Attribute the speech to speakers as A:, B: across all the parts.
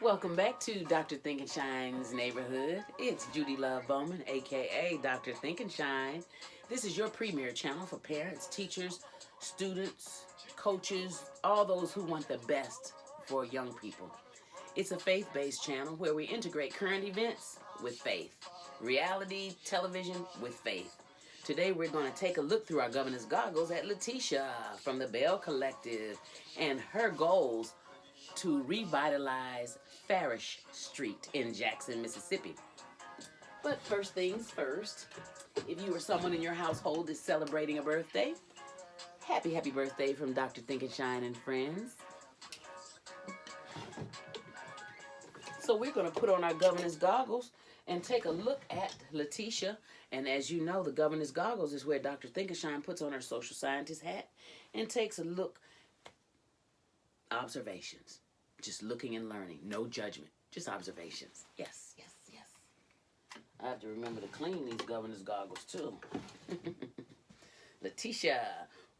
A: Welcome back to Dr. Thinkenshine's neighborhood. It's Judy Love Bowman, aka Dr. Thinkenshine. This is your premier channel for parents, teachers, students, coaches, all those who want the best for young people. It's a faith-based channel where we integrate current events with faith, reality television with faith. Today we're going to take a look through our Governess Goggles at Lateshia from the Belle Collective and her goals to revitalize Farish Street in Jackson, Mississippi. But first things first, if you or someone in your household is celebrating a birthday, happy birthday from Dr. Thinkenshine and friends. So we're going to put on our Governess Goggles and take a look at Lateshia. And as you know, the Governess Goggles is where Dr. Thinkenshine puts on her social scientist hat and takes a look, observations. Just looking and learning. No judgment. Just observations. Yes. I have to remember to clean these Governess Goggles too. Lateshia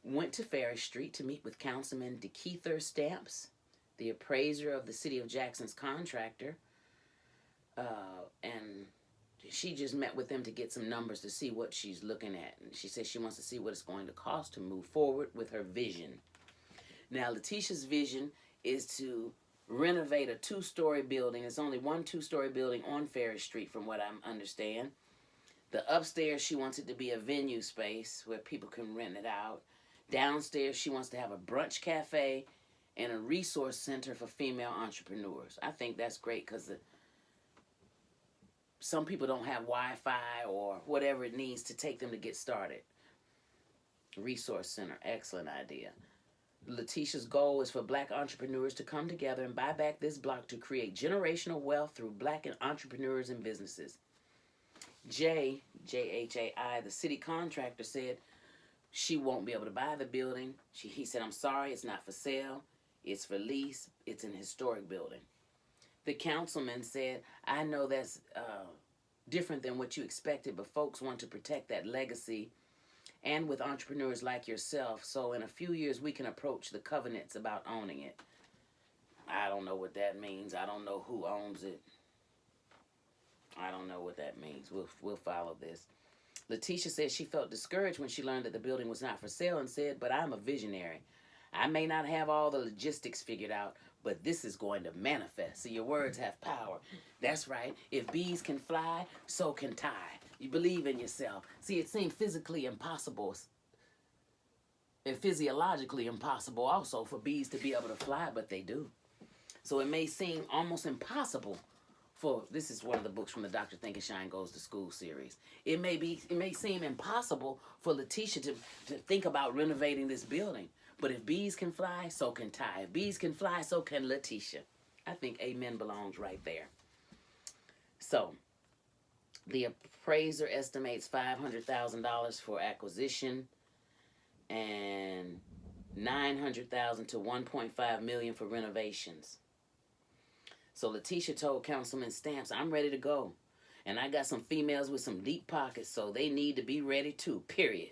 A: went to Farish Street to meet with Councilman Dr. Stamps, the appraiser of the City of Jackson's contractor. And she just met with them to get some numbers to see what she's looking at. And she says she wants to see what it's going to cost to move forward with her vision. Now, Lateshia's vision is to renovate a two-story building. There's only one two-story building on Farish Street from what I understand. The upstairs, she wants it to be a venue space where people can rent it out. Downstairs, she wants to have a brunch cafe and a resource center for female entrepreneurs. I think that's great because some people don't have Wi-Fi or whatever it needs to take them to get started. Resource center, excellent idea. Lateshia's goal is for black entrepreneurs to come together and buy back this block to create generational wealth through black entrepreneurs and businesses. Jhai, the city contractor, said she won't be able to buy the building. He said, I'm sorry, it's not for sale. It's for lease. It's an historic building. The councilman said, I know that's different than what you expected, but folks want to protect that legacy and with entrepreneurs like yourself, so in a few years we can approach the covenants about owning it. I don't know what that means. I don't know who owns it. I don't know what that means. We'll follow this. Lateshia said she felt discouraged when she learned that the building was not for sale and said, but I'm a visionary. I may not have all the logistics figured out, but this is going to manifest. So your words have power. That's right. If bees can fly, so can Ty. You believe in yourself. See, it seemed physically impossible and physiologically impossible also for bees to be able to fly, but they do. So it may seem almost impossible for, this is one of the books from the Dr. Thinkenshine Goes to School series. It may seem impossible for Lateshia to think about renovating this building. But if bees can fly, so can Ty. If bees can fly, so can Lateshia. I think amen belongs right there. So, the appraiser estimates $500,000 for acquisition and $900,000 to $1.5 million for renovations. So Lateshia told Councilman Stamps, I'm ready to go. And I got some females with some deep pockets, so they need to be ready too, period.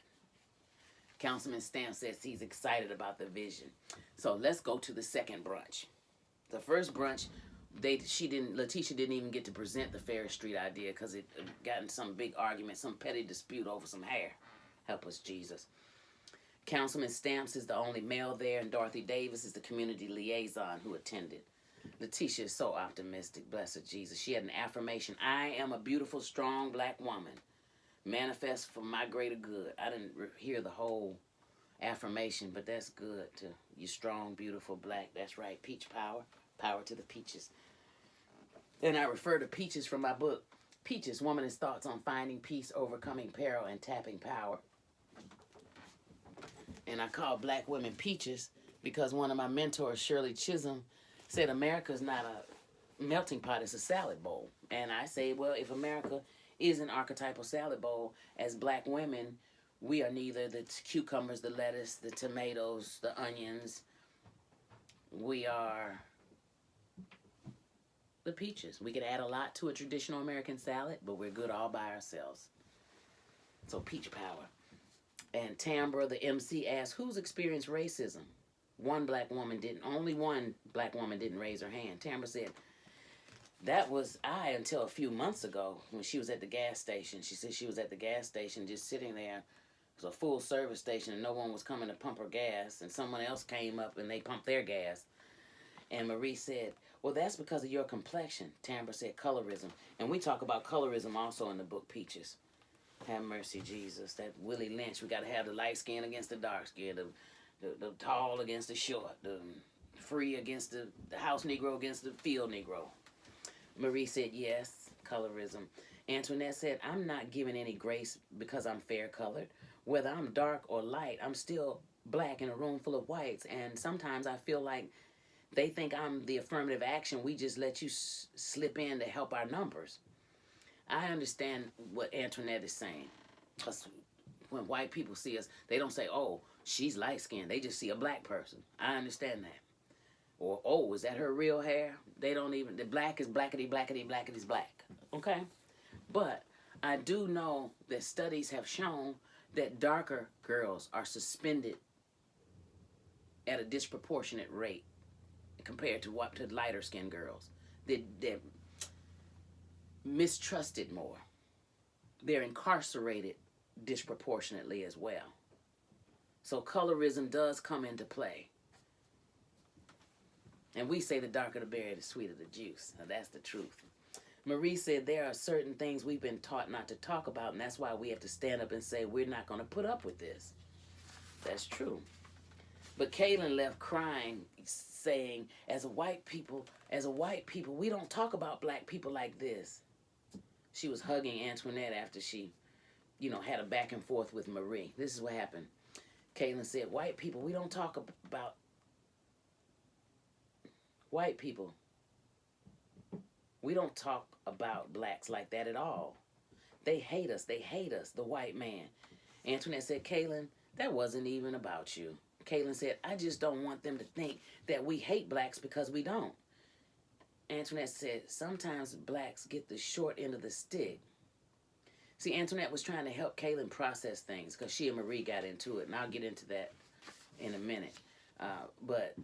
A: Councilman Stamps says he's excited about the vision. So let's go to the second brunch. The first brunch, Lateshia didn't even get to present the Farish Street idea because it got in some big argument, some petty dispute over some hair. Help us, Jesus. Councilman Stamps is the only male there, and Dorothy Davis is the community liaison who attended. Lateshia is so optimistic, blessed Jesus. She had an affirmation, I am a beautiful, strong black woman. Manifest for my greater good. I didn't hear the whole affirmation, but that's good. You strong, beautiful, black. That's right. Peach power. Power to the peaches. And I refer to Peaches from my book, Peaches, Woman's Thoughts on Finding Peace, Overcoming Peril, and Tapping Power. And I call black women peaches because one of my mentors, Shirley Chisholm, said America's not a melting pot, it's a salad bowl. And I say, well, if America is an archetypal salad bowl, as black women, we are neither the cucumbers, the lettuce, the tomatoes, the onions. We are the peaches. We could add a lot to a traditional American salad, but we're good all by ourselves. So peach power. And Tambra, the MC, asked, who's experienced racism? Only one black woman didn't raise her hand. Tambra said, That was I until a few months ago when she was at the gas station. She said she was at the gas station just sitting there. It was a full service station and no one was coming to pump her gas. And someone else came up and they pumped their gas. And Marie said, well, that's because of your complexion. Tambra said, colorism. And we talk about colorism also in the book Peaches. Have mercy, Jesus. That Willie Lynch. We got to have the light skin against the dark skin. The tall against the short. The free against the house Negro against the field Negro. Marie said, yes, colorism. Antoinette said, I'm not giving any grace because I'm fair-colored. Whether I'm dark or light, I'm still black in a room full of whites. And sometimes I feel like they think I'm the affirmative action. We just let you slip in to help our numbers. I understand what Antoinette is saying. Because when white people see us, they don't say, oh, she's light-skinned. They just see a black person. I understand that. Or, oh, is that her real hair? They don't even, the black is blackety, blackety, blackety's black. Okay? But I do know that studies have shown that darker girls are suspended at a disproportionate rate compared to lighter skinned girls. They're mistrusted more. They're incarcerated disproportionately as well. So colorism does come into play. And we say the darker the berry, the sweeter the juice. Now that's the truth. Marie said there are certain things we've been taught not to talk about, and that's why we have to stand up and say we're not going to put up with this. That's true. But Kaylin left crying, saying, as a white people, we don't talk about black people like this. She was hugging Antoinette after she, had a back and forth with Marie. This is what happened. Kaylin said, white people, we don't talk about white people. We don't talk about blacks like that at all. They hate us, the white man. Antoinette said, Kaylin, that wasn't even about you. Kaylin said, I just don't want them to think that we hate blacks because we don't. Antoinette said, sometimes blacks get the short end of the stick. See, Antoinette was trying to help Kaylin process things because she and Marie got into it, and I'll get into that in a minute. But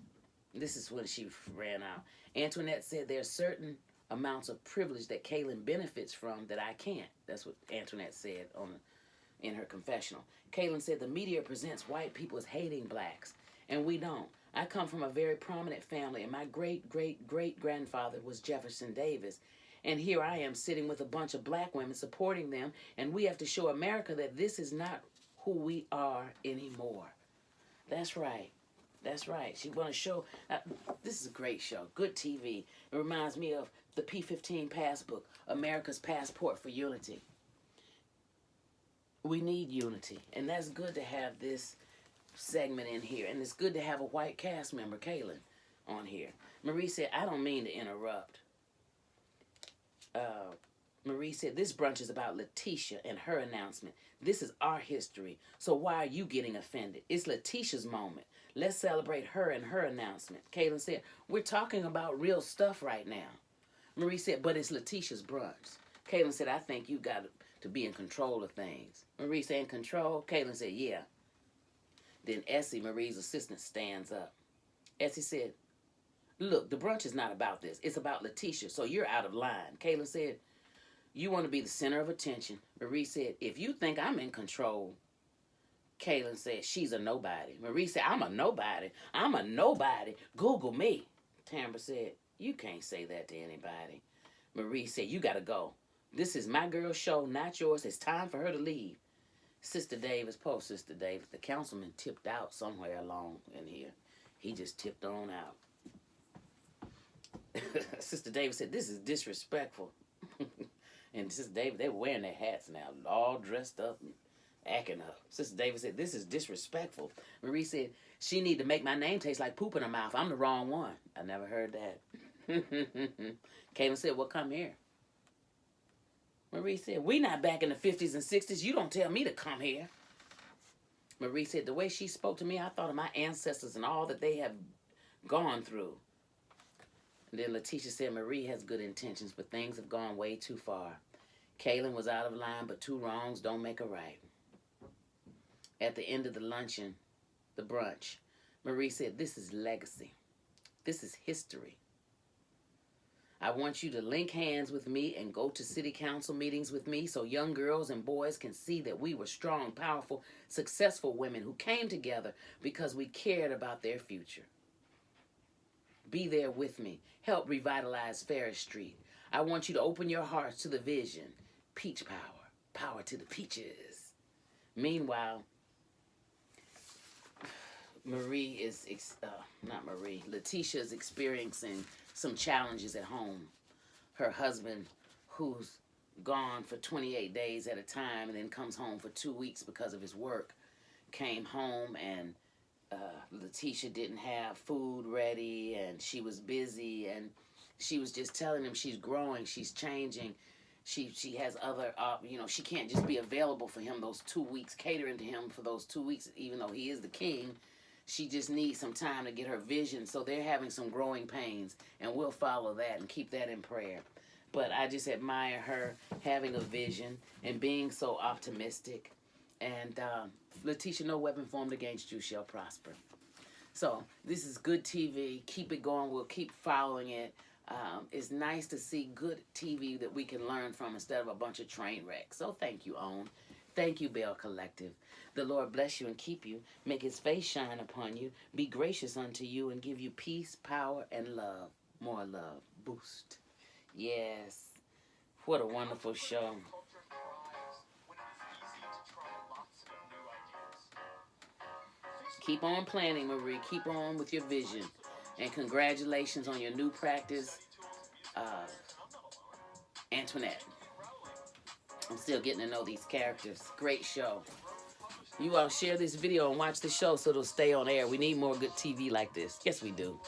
A: this is when she ran out. Antoinette said there are certain amounts of privilege that Kaylin benefits from that I can't. That's what Antoinette said in her confessional. Kaylin said the media presents white people as hating blacks, and we don't. I come from a very prominent family, and my great-great-great-grandfather was Jefferson Davis. And here I am sitting with a bunch of black women supporting them, and we have to show America that this is not who we are anymore. That's right. That's right. She want to show. This is a great show. Good TV. It reminds me of the P-15 Passbook, America's Passport for Unity. We need unity, and that's good to have this segment in here, and it's good to have a white cast member, Kaylin, on here. Marie said, I don't mean to interrupt. Marie said, this brunch is about Lateshia and her announcement. This is our history, so why are you getting offended? It's Letitia's moment. Let's celebrate her and her announcement. Kaylin said, we're talking about real stuff right now. Marie said, but it's Letitia's brunch. Kaylin said, I think you got to be in control of things. Marie said, in control? Kaylin said, yeah. Then Essie, Marie's assistant, stands up. Essie said, look, the brunch is not about this. It's about Lateshia, so you're out of line. Kaylin said, you want to be the center of attention. Marie said, if you think I'm in control. Kaylin said, she's a nobody. Marie said, I'm a nobody. I'm a nobody. Google me. Tambra said, you can't say that to anybody. Marie said, you got to go. This is my girl's show, not yours. It's time for her to leave. Sister Davis, poor Sister Davis, the councilman tipped out somewhere along in here. He just tipped on out. Sister Davis said, this is disrespectful. And Sister Davis, they were wearing their hats now, all dressed up and acting up. Sister Davis said, this is disrespectful. Marie said, she need to make my name taste like poop in her mouth. I'm the wrong one. I never heard that. Kaylin said, well, come here. Marie said, we not back in the 50s and 60s. You don't tell me to come here. Marie said, the way she spoke to me, I thought of my ancestors and all that they have gone through. And then Lateshia said, Marie has good intentions, but things have gone way too far. Kaylin was out of line, but two wrongs don't make a right. At the end of the luncheon, the brunch, Marie said, this is legacy. This is history. I want you to link hands with me and go to city council meetings with me so young girls and boys can see that we were strong, powerful, successful women who came together because we cared about their future. Be there with me. Help revitalize Farish Street. I want you to open your hearts to the vision. Peach power. Power to the peaches. Meanwhile, Lateshia is experiencing some challenges at home. Her husband, who's gone for 28 days at a time and then comes home for 2 weeks because of his work, came home and Lateshia didn't have food ready and she was busy, and she was just telling him she's growing, she's changing. She has other, she can't just be available for him those 2 weeks, catering to him for those 2 weeks, even though he is the king. She just needs some time to get her vision. So they're having some growing pains, and we'll follow that and keep that in prayer. But I just admire her having a vision and being so optimistic. And Lateshia, no weapon formed against you shall prosper. So this is good TV. Keep it going. We'll keep following it. It's nice to see good TV that we can learn from instead of a bunch of train wrecks. So thank you, OWN. Thank you, Belle Collective. The Lord bless you and keep you. Make his face shine upon you. Be gracious unto you and give you peace, power, and love. More love. Boost. Yes. What a wonderful show. Keep on planning, Marie. Keep on with your vision. And congratulations on your new practice, Antoinette. I'm still getting to know these characters. Great show. You all share this video and watch the show so it'll stay on air. We need more good TV like this. Yes, we do.